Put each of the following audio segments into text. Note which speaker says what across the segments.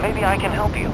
Speaker 1: Maybe I can help you.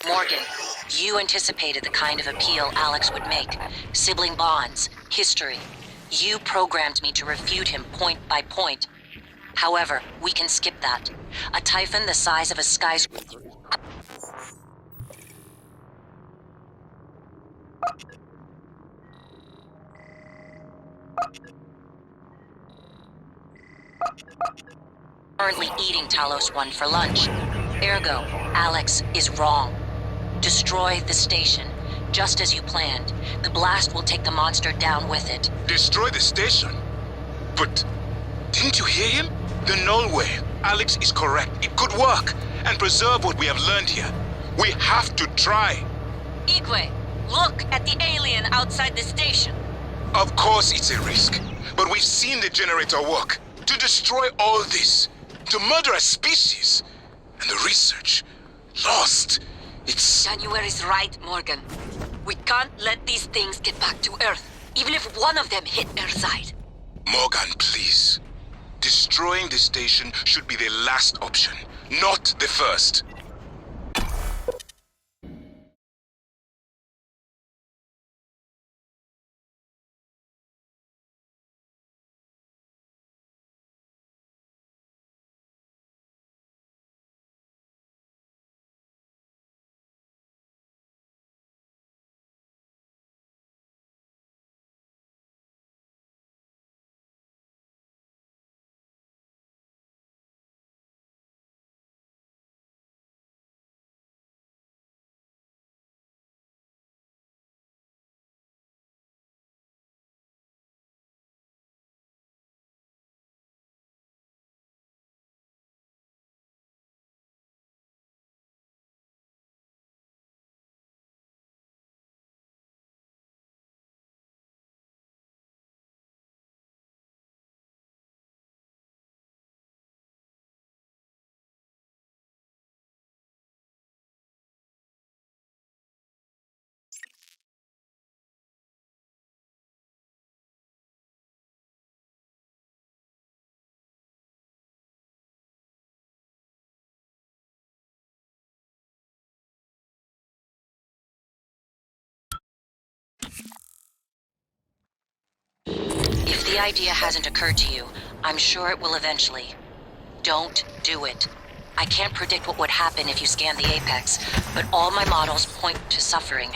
Speaker 2: Morgan, you anticipated the kind of appeal Alex would make. Sibling bonds, history. You programmed me to refute him point by point. However, we can skip that. A Typhon the size of a skyscraper. Currently eating Talos I for lunch. Ergo, Alex is wrong. Destroy the station, just as you planned. The blast will take the monster down with it.
Speaker 3: Destroy the station? But didn't you hear him? The null way. Alex is correct. It could work and preserve what we have learned here. We have to try.
Speaker 2: Igwe, look at the alien outside the station.
Speaker 3: Of course it's a risk, but we've seen the generator work. To destroy all this, to murder a species, and the research lost. It's...
Speaker 2: January's right, Morgan. We can't let these things get back to Earth, even if one of them hit Earthside.
Speaker 3: Morgan, please. Destroying the station should be the last option, not the first.
Speaker 2: If the idea hasn't occurred to you, I'm sure it will eventually. Don't do it. I can't predict what would happen if you scan the Apex, but all my models point to suffering.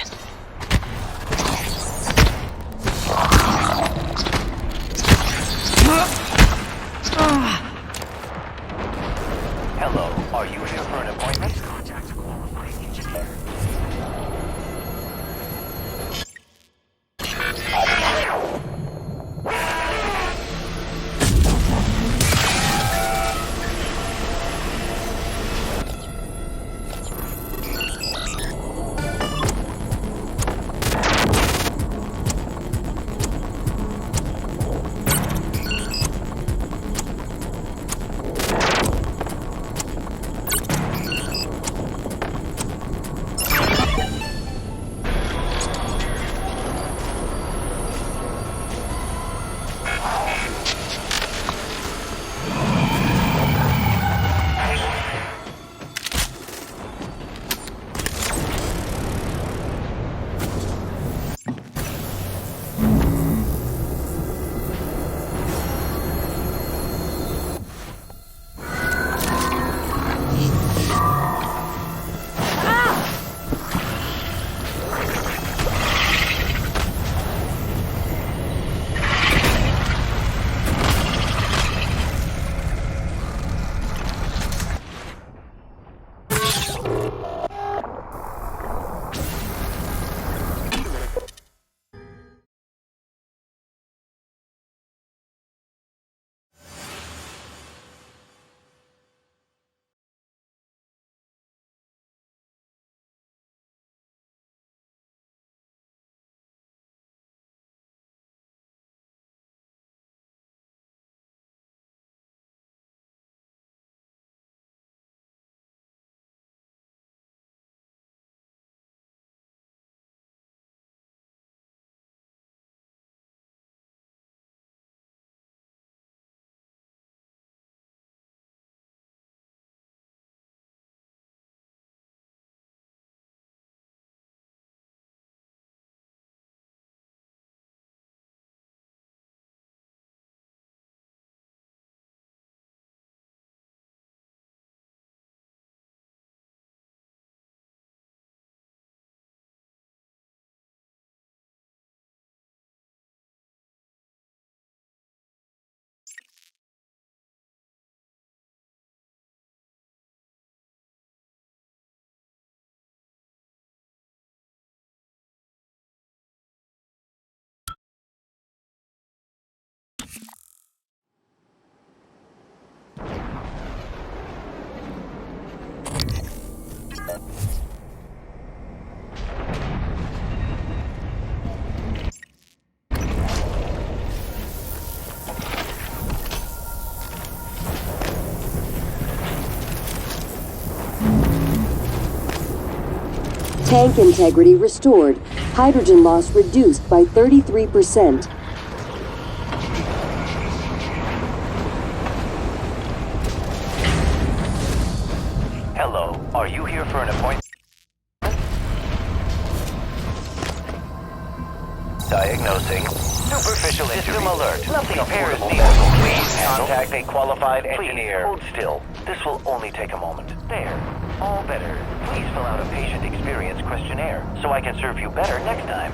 Speaker 1: Hello, are you here for an appointment?
Speaker 4: Tank integrity restored. Hydrogen loss reduced by 33%.
Speaker 1: Hello, are you here for an appointment? Diagnosing. Superficial system alert. Nothing repairs needed. Please contact a qualified engineer. Hold still. This will only take a moment. There. All better. Please fill out a patient experience questionnaire so I can serve you better next time.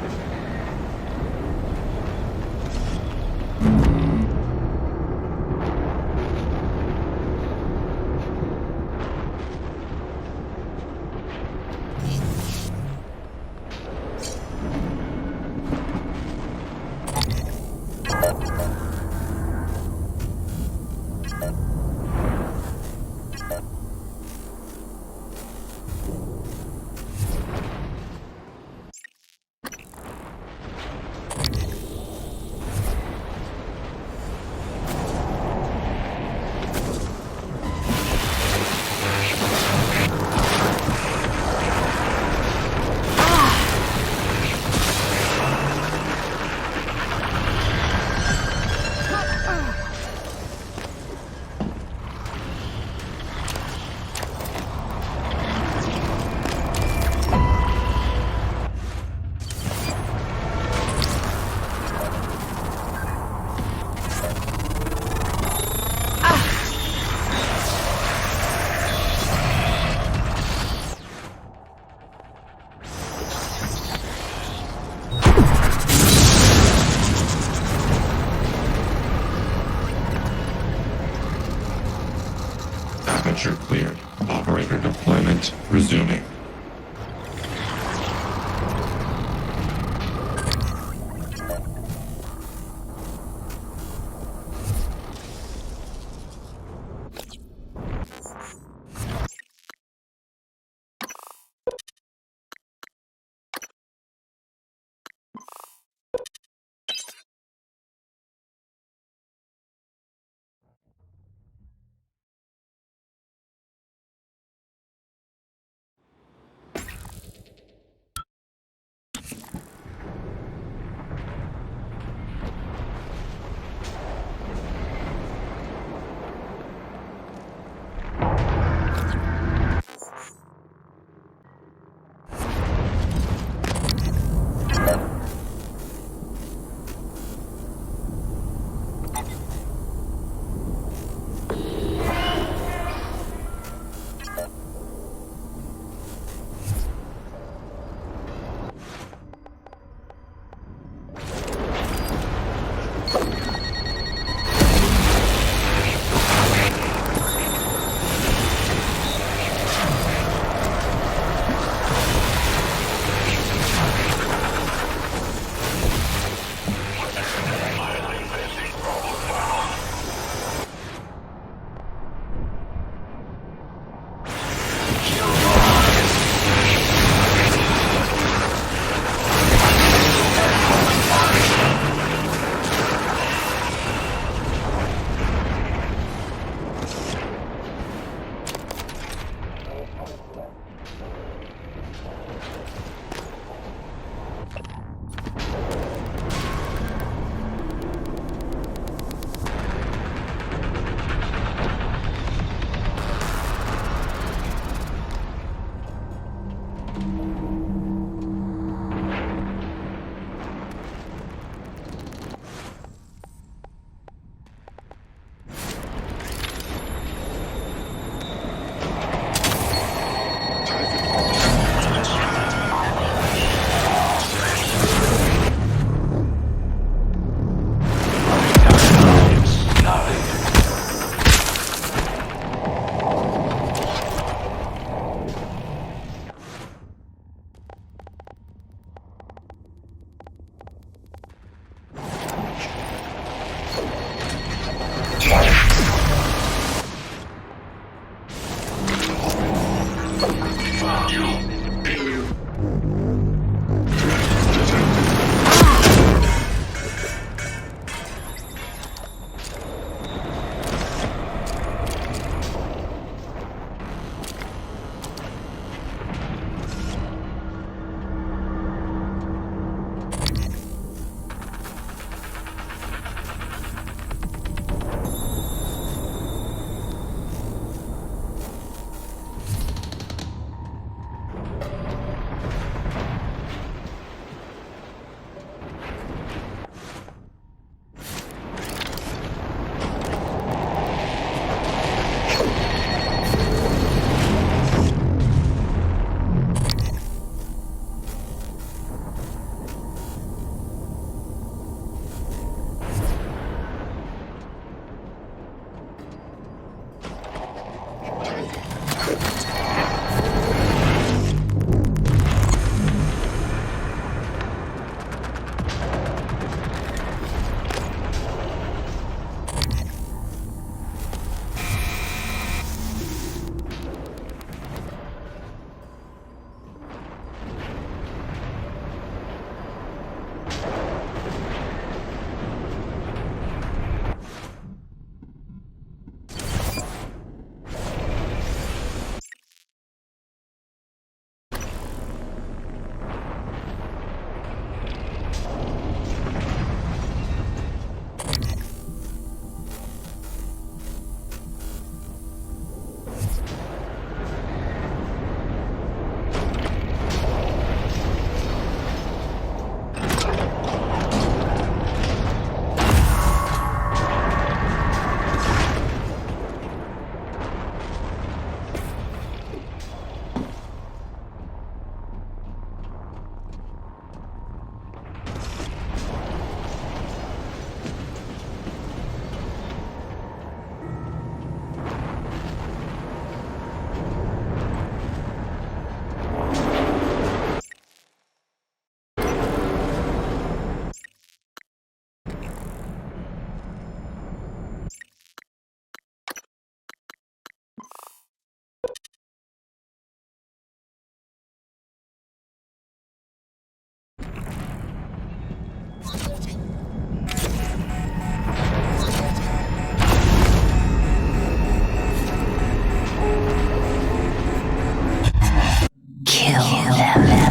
Speaker 5: Aperture cleared. Operator deployment resuming.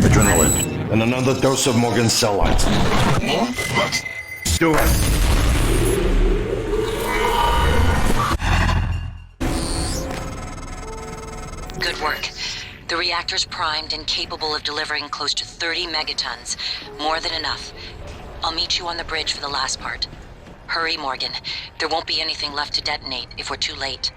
Speaker 6: Adrenaline. And another dose of Morgan's cell lines. Do it.
Speaker 2: Good work. The reactor's primed and capable of delivering close to 30 megatons. More than enough. I'll meet you on the bridge for the last part. Hurry, Morgan. There won't be anything left to detonate if we're too late.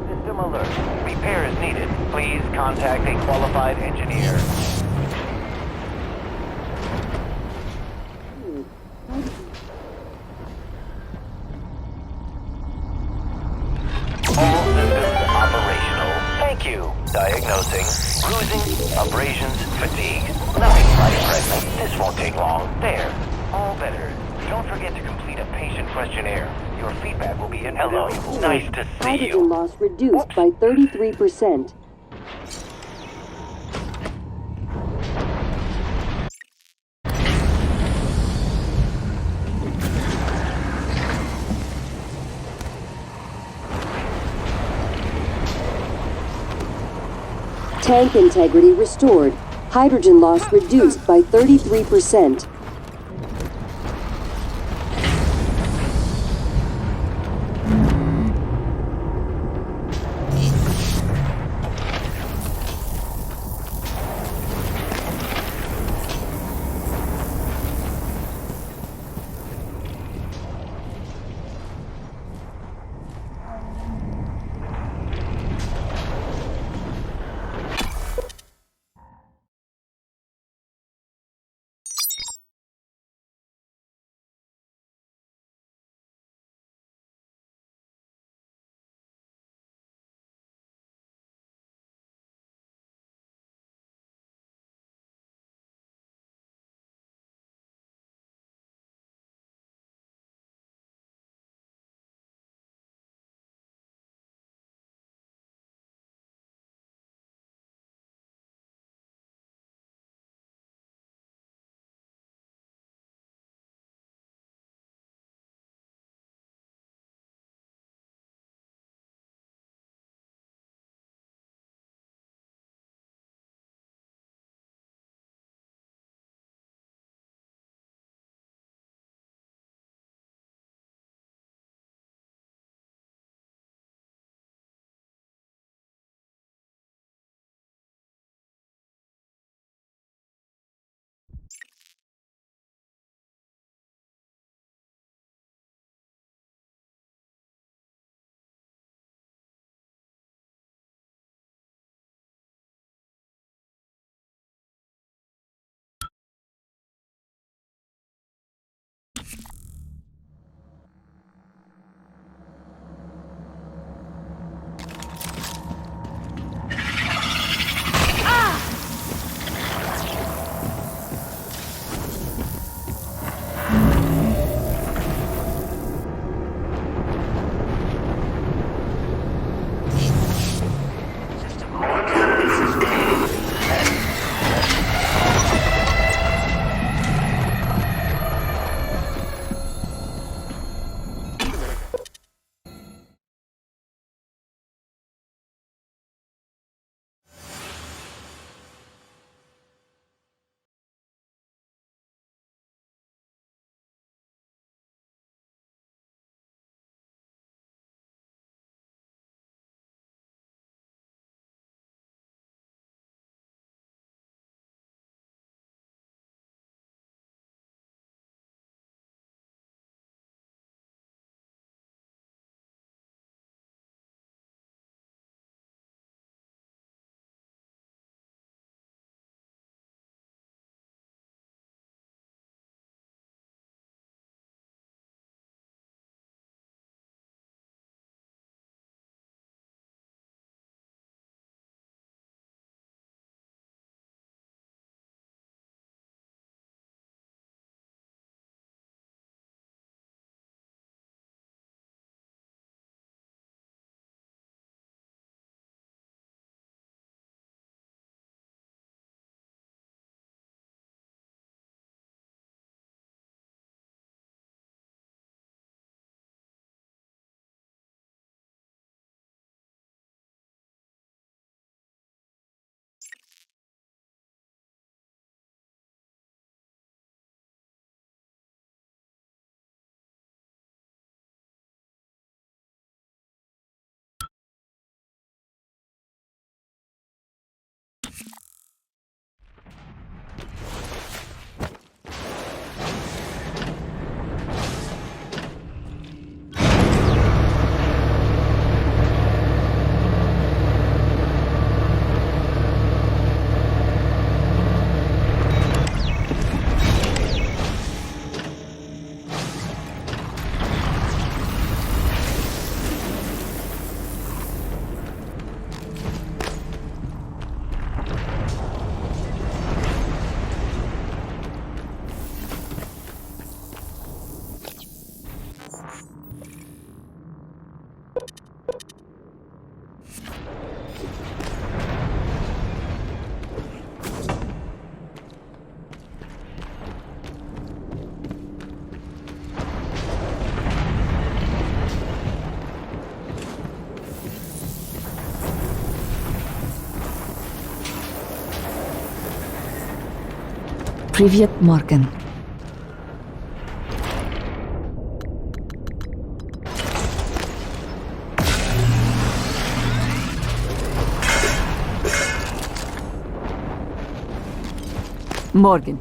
Speaker 1: System alert. Repair is needed. Please contact a qualified engineer. All systems operational. Thank you. Diagnosing. Bruising, abrasions, fatigue. Nothing life-threatening. This won't take long. There. All better. Don't forget to complete a patient questionnaire. Your feedback will be invaluable. Nice to see
Speaker 4: Hydrogen
Speaker 1: you.
Speaker 4: loss reduced by 33%. Tank integrity restored. Hydrogen loss reduced by 33%.
Speaker 7: Privyet, Morgan. Morgan.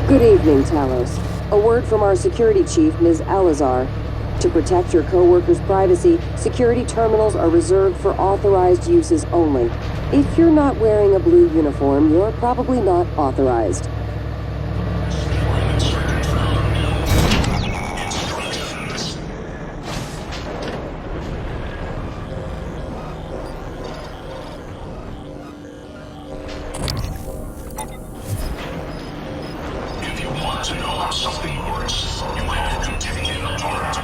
Speaker 4: Good evening, Talos. A word from our security chief, Ms. Alazar. To protect your co-workers' privacy, security terminals are reserved for authorized uses only. If you're not wearing a blue uniform, you're probably not authorized.
Speaker 8: If you want to know how something works, you have to take it apart.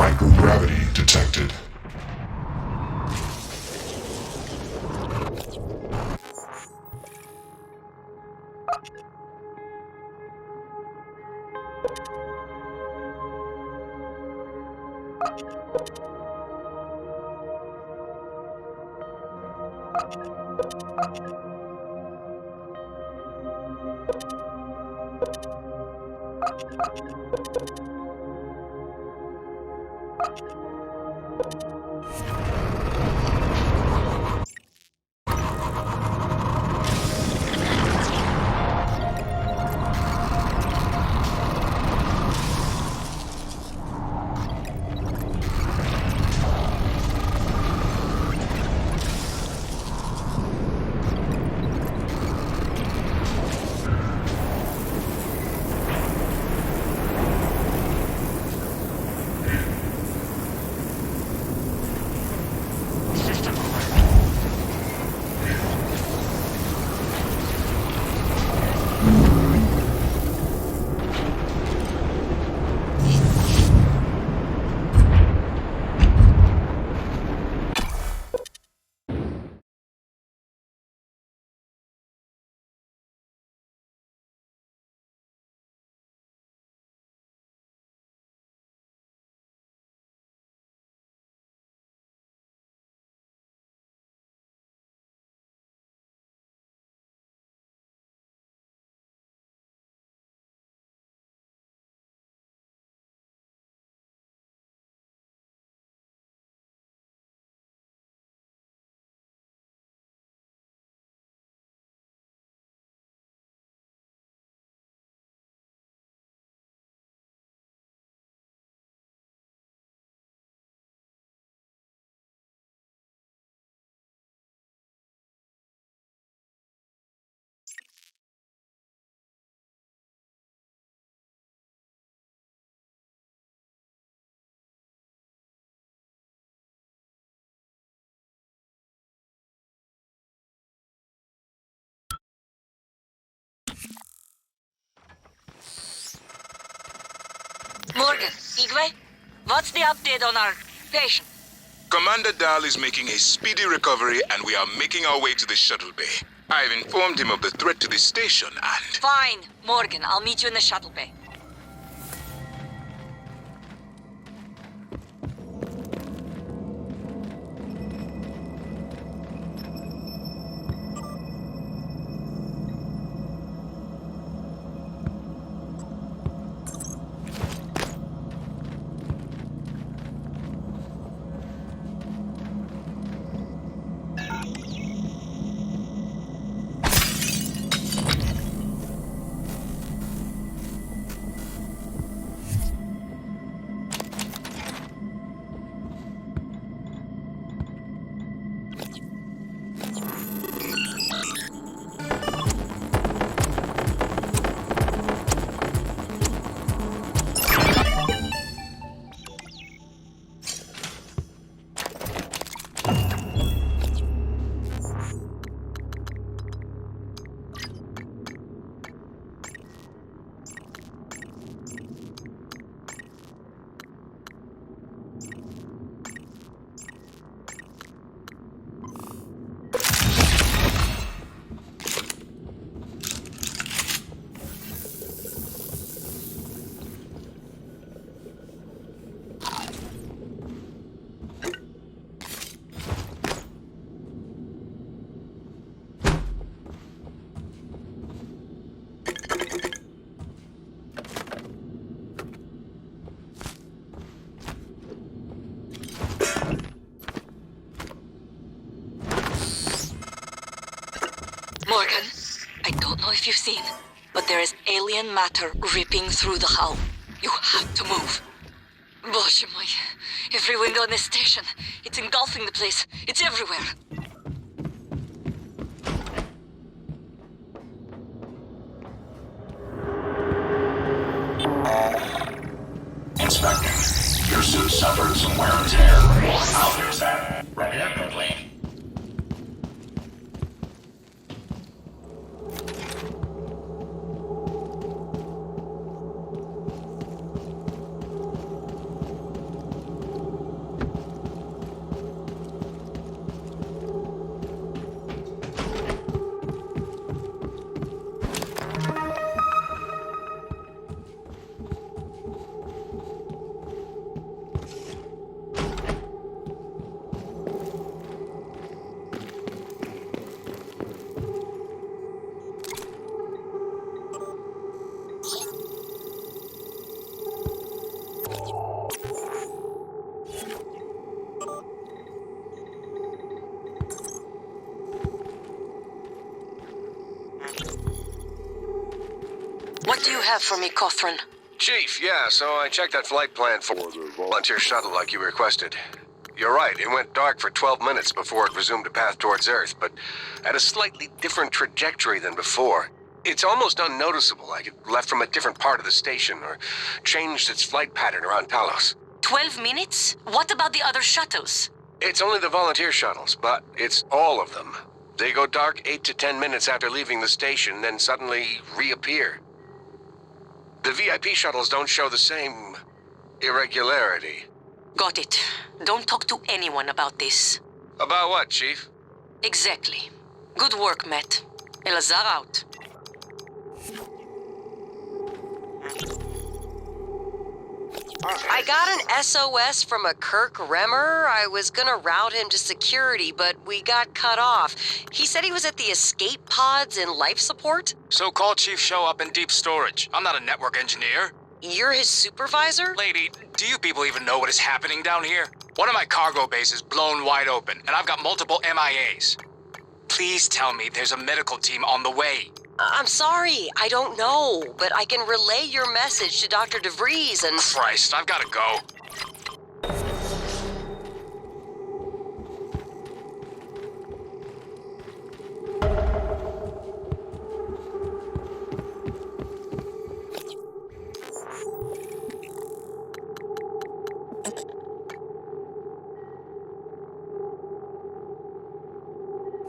Speaker 5: Microgravity detected.
Speaker 2: Morgan, Igwe, what's the update on our patient?
Speaker 3: Commander Dahl is making a speedy recovery and we are making our way to the shuttle bay. I've informed him of the threat to the station and...
Speaker 2: Fine, Morgan, I'll meet you in the shuttle bay. Morgan, I don't know if you've seen, but there is alien matter ripping through the hull. You have to move. Боже мой, every window in this station, it's engulfing the place. It's everywhere.
Speaker 8: Inspecting. Your suit suffered some wear and tear. I'll fix that. Wrap it up quickly.
Speaker 2: What do you have for me, Cothran?
Speaker 9: Chief, yeah, so I checked that flight plan for the volunteer shuttle like you requested. You're right, it went dark for 12 minutes before it resumed a path towards Earth, but at a slightly different trajectory than before. It's almost unnoticeable, like it left from a different part of the station or changed its flight pattern around Talos.
Speaker 2: 12 minutes? What about the other shuttles?
Speaker 9: It's only the volunteer shuttles, but it's all of them. They go dark 8 to 10 minutes after leaving the station, then suddenly reappear. The VIP shuttles don't show the same irregularity.
Speaker 2: Got it. Don't talk to anyone about this.
Speaker 9: About what, Chief?
Speaker 2: Exactly. Good work, Matt. Elazar out.
Speaker 10: I got an SOS from a Kirk Remmer. I was gonna route him to security, but we got cut off. He said he was at the escape pods in life support.
Speaker 11: So call Chief Show up in deep storage. I'm not a network engineer.
Speaker 10: You're his supervisor?
Speaker 11: Lady, do you people even know what is happening down here? One of my cargo bays is blown wide open, and I've got multiple MIAs. Please tell me there's a medical team on the way.
Speaker 10: I'm sorry, I don't know, but I can relay your message to Dr. DeVries and...
Speaker 11: Christ, I've gotta go.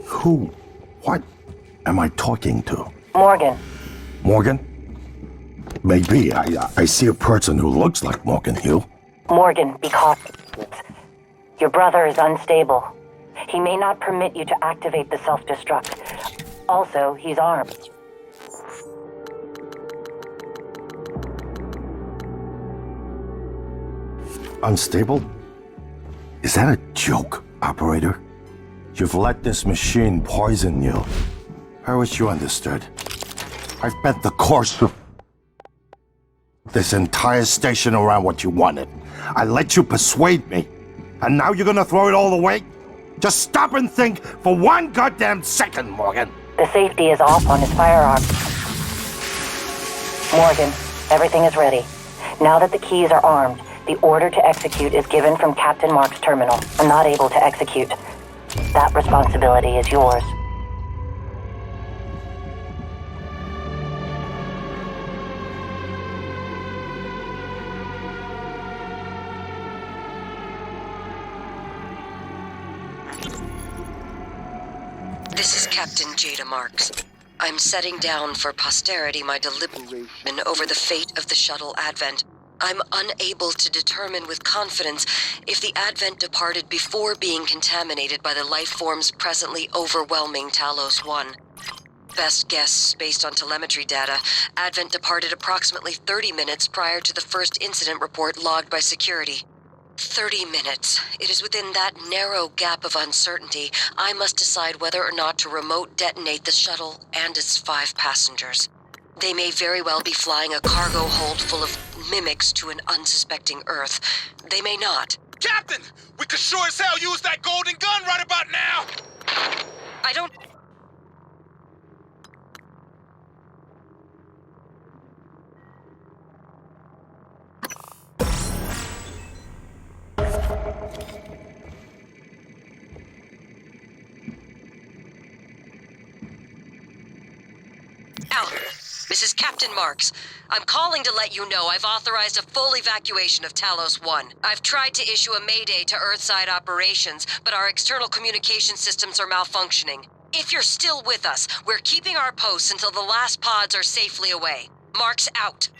Speaker 6: Who? What am I talking to?
Speaker 4: Morgan.
Speaker 6: Morgan? Maybe. I see a person who looks like Morgan Hill.
Speaker 4: Morgan, be cautious. Your brother is unstable. He may not permit you to activate the self-destruct. Also, he's armed.
Speaker 6: Unstable? Is that a joke, operator? You've let this machine poison you. I wish you understood. I've bet the course of this entire station around what you wanted. I let you persuade me. And now you're gonna throw it all away? Just stop and think for one goddamn second, Morgan.
Speaker 4: The safety is off on his firearm. Morgan, everything is ready. Now that the keys are armed, the order to execute is given from Captain Mark's terminal. I'm not able to execute. That responsibility is yours.
Speaker 10: This is Captain Jada Marks. I'm setting down for posterity my deliberation over the fate of the shuttle Advent. I'm unable to determine with confidence if the Advent departed before being contaminated by the life forms presently overwhelming Talos I. Best guess, based on telemetry data, Advent departed approximately 30 minutes prior to the first incident report logged by security. 30 minutes. It is within that narrow gap of uncertainty I must decide whether or not to remote detonate the shuttle and its 5 passengers. They may very well be flying a cargo hold full of mimics to an unsuspecting Earth. They may not.
Speaker 3: Captain! We could sure as hell use that golden gun right about now!
Speaker 10: I don't... Out. This is Captain Marks. I'm calling to let you know I've authorized a full evacuation of Talos I. I've tried to issue a mayday to Earthside operations, but our external communication systems are malfunctioning. If you're still with us, we're keeping our posts until the last pods are safely away. Marks out.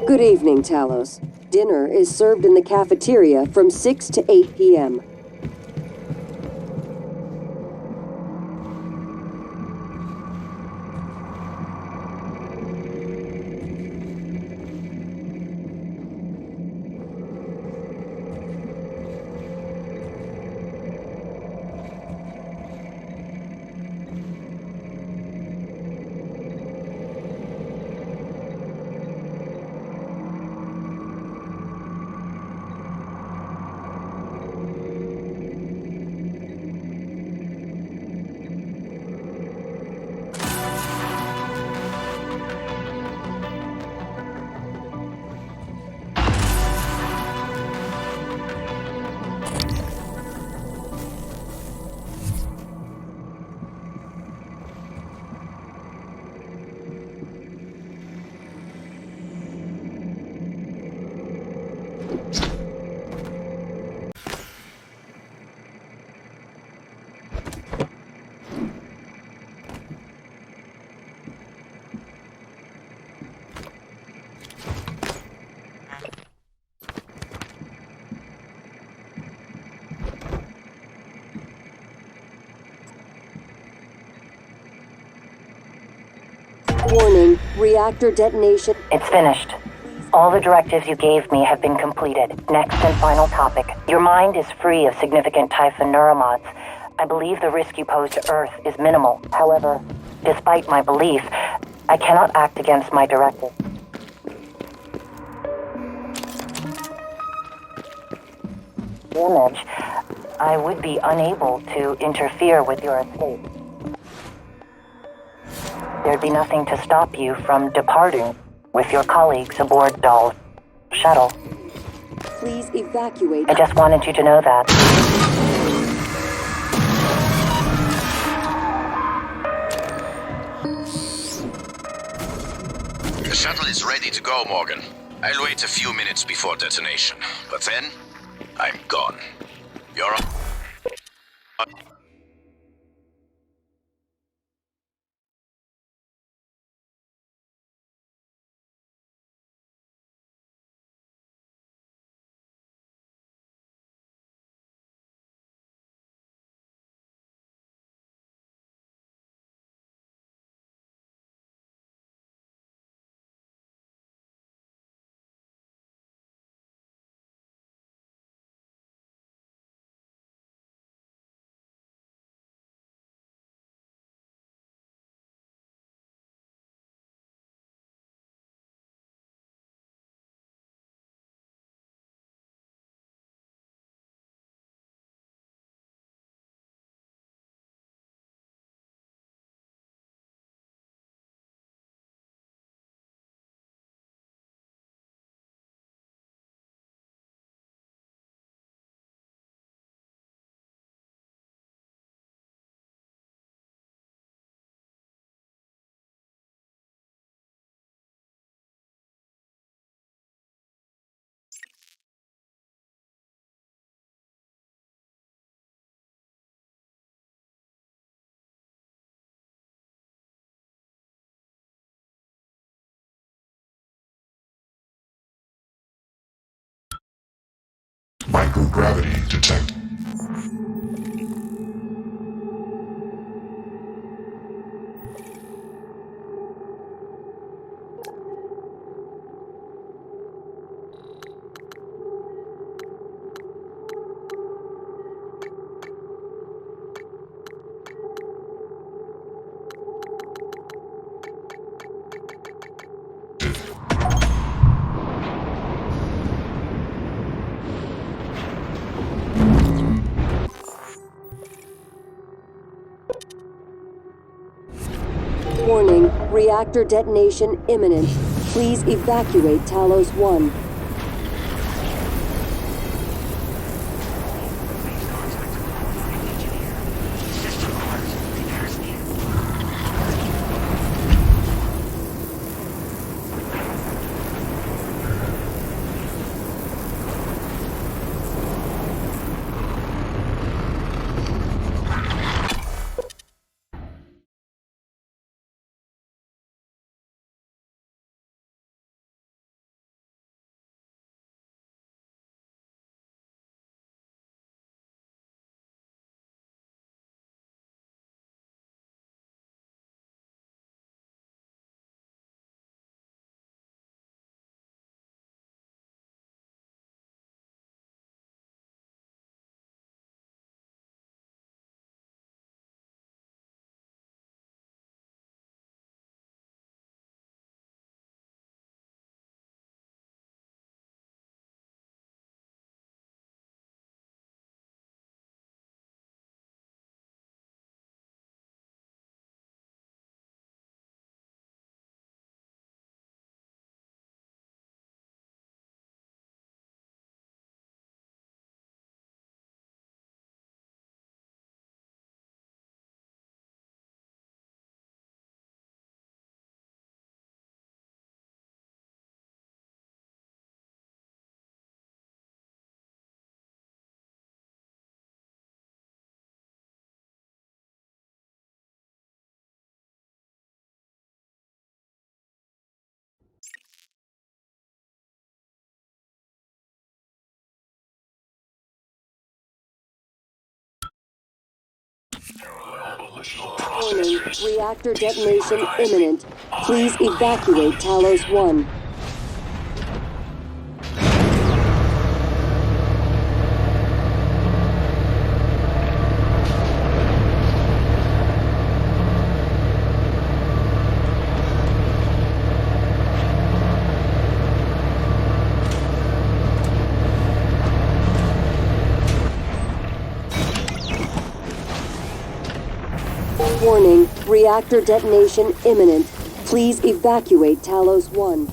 Speaker 4: Good evening, Talos. Dinner is served in the cafeteria from 6 to 8 p.m. Warning, reactor detonation.
Speaker 2: It's finished. All the directives you gave me have been completed. Next and final topic. Your mind is free of significant Typhon neuromods. I believe the risk you pose to Earth is minimal. However, despite my belief, I cannot act against my directive. Damage. I would be unable to interfere with your escape. There'd be nothing to stop you from departing with your colleagues aboard Doll's shuttle.
Speaker 4: Please evacuate.
Speaker 2: I just wanted you to know that.
Speaker 12: The shuttle is ready to go, Morgan. I'll wait a few minutes before detonation, but then I'm gone. You're on.
Speaker 5: Microgravity detected.
Speaker 4: Warning, reactor detonation imminent. Please evacuate Talos I. Warning, reactor detonation imminent. Please evacuate Talos I. Warning, reactor detonation imminent. Please evacuate Talos I.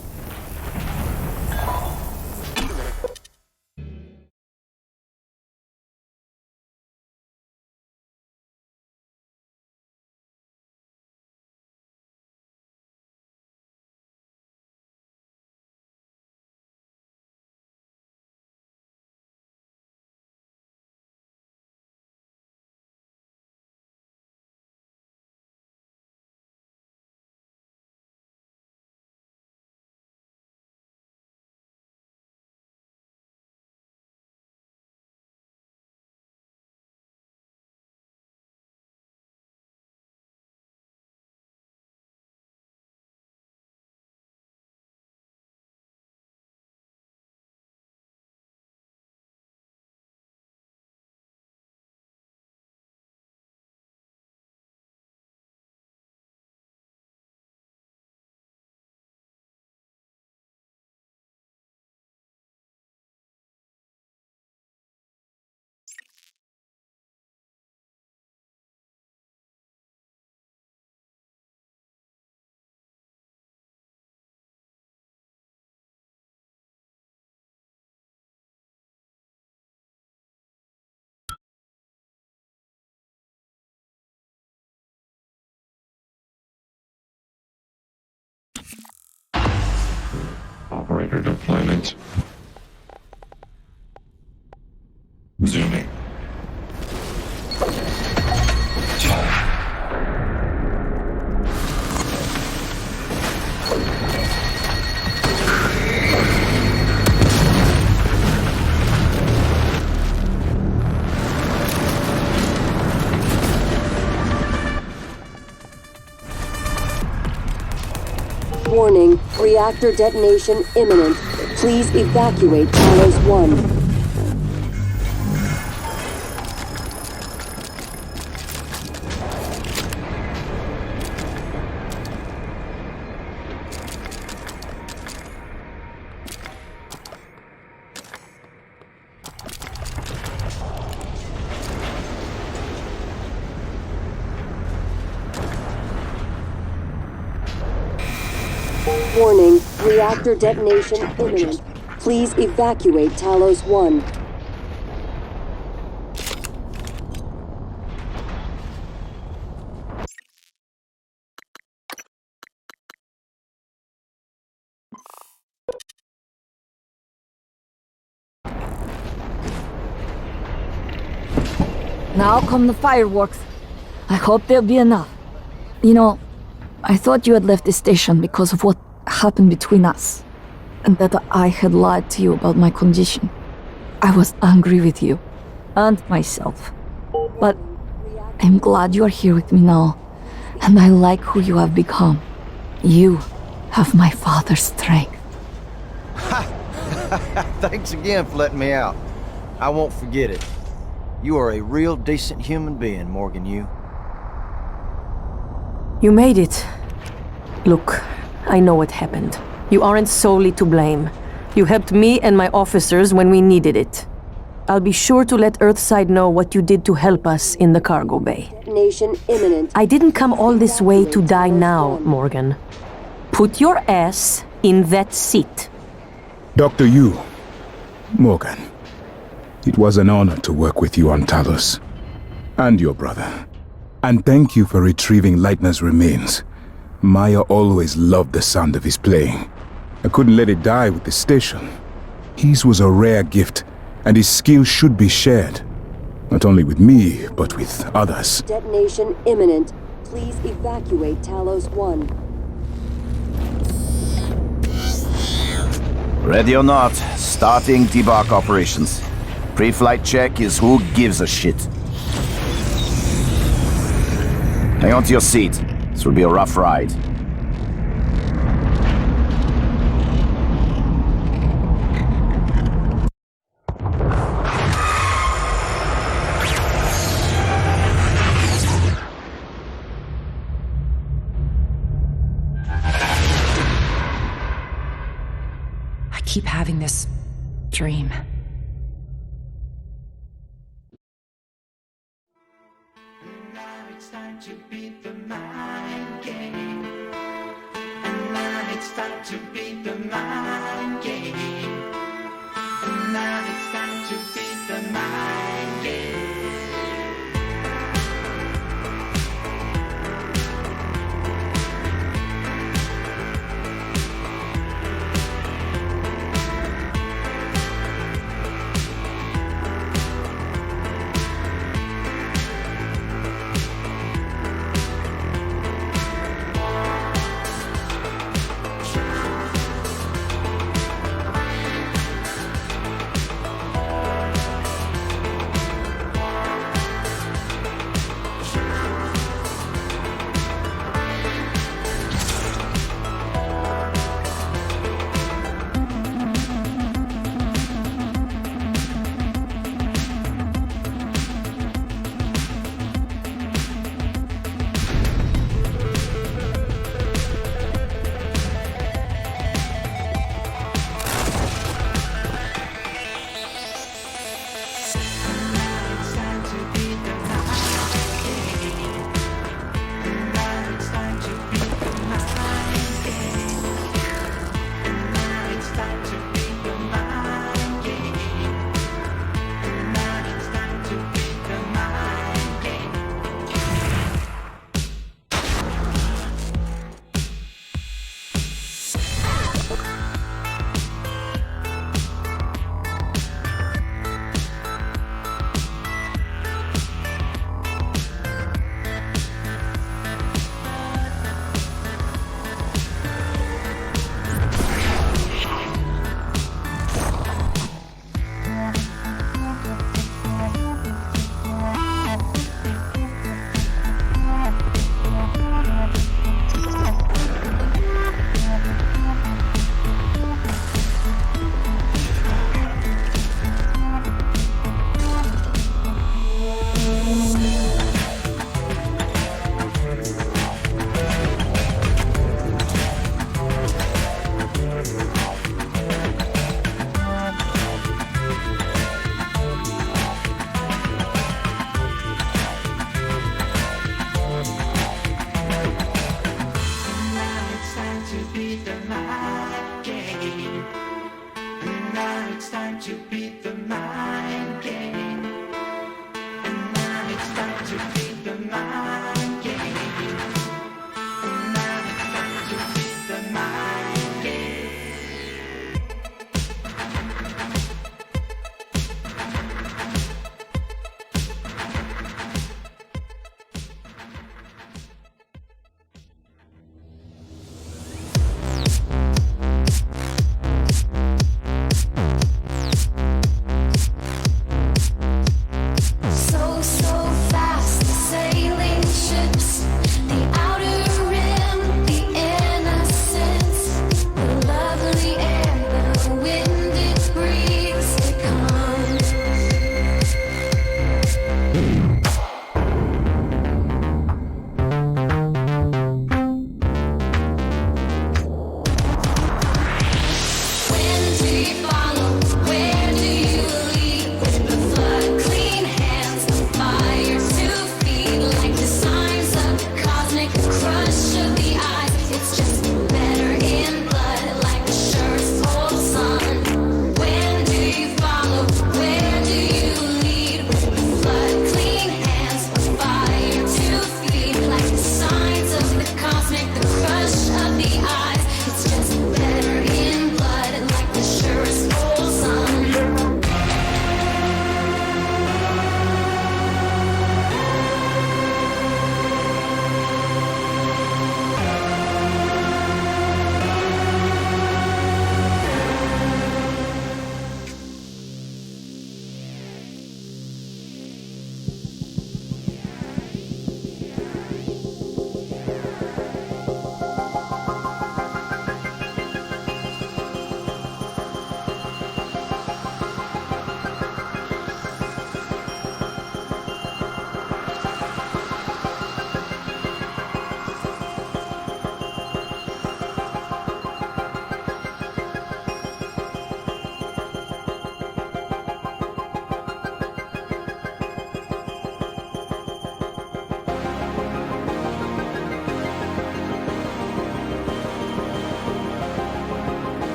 Speaker 8: Operator deployment. Zooming.
Speaker 4: Warning, reactor detonation imminent. Please evacuate Talos I. Warning, reactor detonation imminent. Please evacuate Talos I.
Speaker 7: Now come the fireworks. I hope there'll be enough. You know, I thought you had left the station because of what happened between us, and that I had lied to you about my condition. I was angry with you, and myself. But I'm glad you are here with me now, and I like who you have become. You have my father's strength.
Speaker 13: Thanks again for letting me out. I won't forget it. You are a real decent human being, Morgan, you.
Speaker 14: You made it. Look, I know what happened. You aren't solely to blame. You helped me and my officers when we needed it. I'll be sure to let Earthside know what you did to help us in the cargo bay.
Speaker 4: Detonation imminent.
Speaker 14: I didn't come all this way to die now, Morgan. Put your ass in that seat.
Speaker 3: Dr. Yu, Morgan, it was an honor to work with you on Talos. And your brother. And thank you for retrieving Leitner's remains. Maya always loved the sound of his playing. I couldn't let it die with the station. His was a rare gift, and his skill should be shared. Not only with me, but with others.
Speaker 4: Detonation imminent. Please evacuate Talos I.
Speaker 15: Ready or not, starting debark operations. Pre-flight check is who gives a shit. Hang on to your seat. This will be a rough ride.
Speaker 16: I keep having this dream.
Speaker 17: It's time to beat the mind game. And now it's time to beat the mind game. And now it's time to beat the mind game.
Speaker 18: So fast.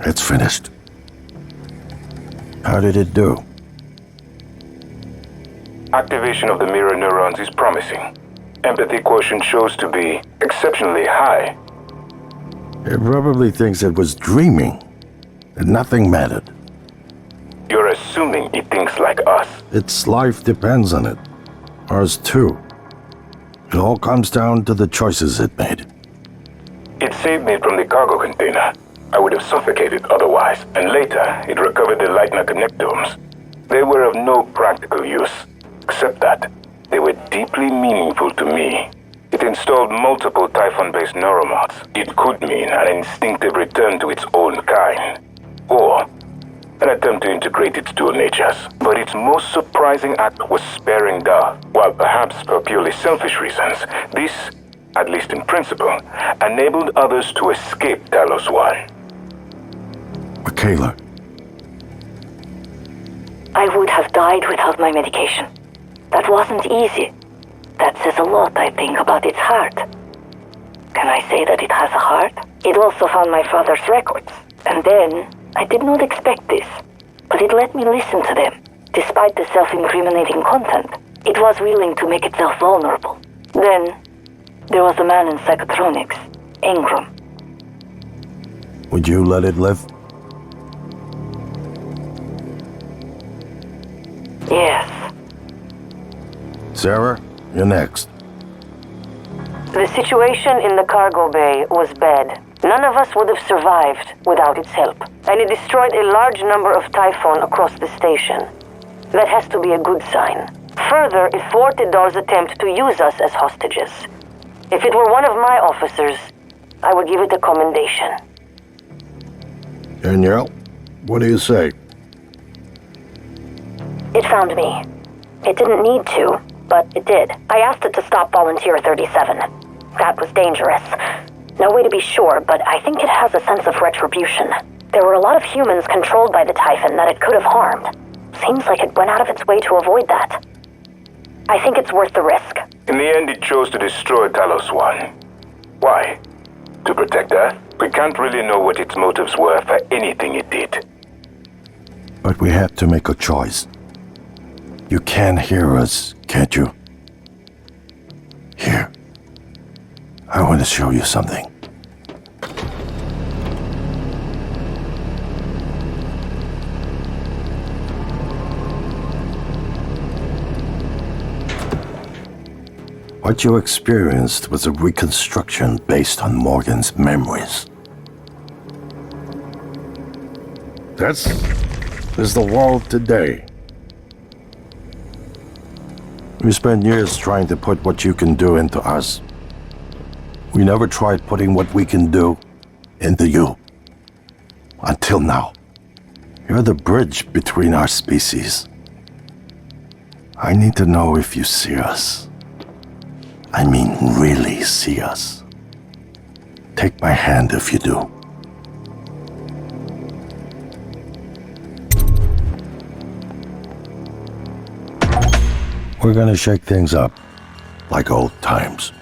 Speaker 6: It's finished. How did it do?
Speaker 3: Activation of the mirror neurons is promising. Empathy quotient shows to be exceptionally high.
Speaker 6: It probably thinks it was dreaming, and nothing mattered.
Speaker 3: You're assuming it thinks like us.
Speaker 6: Its life depends on it. Ours too. It all comes down to the choices it made.
Speaker 3: It saved me from the cargo container. I would have suffocated otherwise, and later it recovered the Leitner connectomes. They were of no practical use, except that they were deeply meaningful to me. It installed multiple Typhon-based neuromods. It could mean an instinctive return to its own kind, or an attempt to integrate its dual natures. But its most surprising act was sparing Dar. While perhaps for purely selfish reasons, this, at least in principle, enabled others to escape Talos I.
Speaker 6: Michaela.
Speaker 18: I would have died without my medication. That wasn't easy. That says a lot, I think, about its heart. Can I say that it has a heart? It also found my father's records. And then, I did not expect this, but it let me listen to them. Despite the self-incriminating content, it was willing to make itself vulnerable. Then, there was a man in psychotronics, Ingram.
Speaker 6: Would you let it live?
Speaker 18: Yes.
Speaker 6: Sarah, you're next.
Speaker 18: The situation in the cargo bay was bad. None of us would have survived without its help, and it destroyed a large number of Typhon across the station. That has to be a good sign. Further, it thwarted Dar's attempt to use us as hostages. If it were one of my officers, I would give it a commendation.
Speaker 6: Danielle, what do you say?
Speaker 18: It found me. It didn't need to, but it did. I asked it to stop Volunteer 37. That was dangerous. No way to be sure, but I think it has a sense of retribution. There were a lot of humans controlled by the Typhon that it could have harmed. Seems like it went out of its way to avoid that. I think it's worth the risk.
Speaker 3: In the end, it chose to destroy Talos I. Why? To protect Earth? We can't really know what its motives were for anything it did.
Speaker 6: But we had to make a choice. You can hear us, can't you? Here. I want to show you something. What you experienced was a reconstruction based on Morgan's memories. This is the world today. We spent years trying to put what you can do into us. We never tried putting what we can do into you. Until now. You're the bridge between our species. I need to know if you see us. I mean, really see us. Take my hand if you do. We're gonna shake things up, like old times.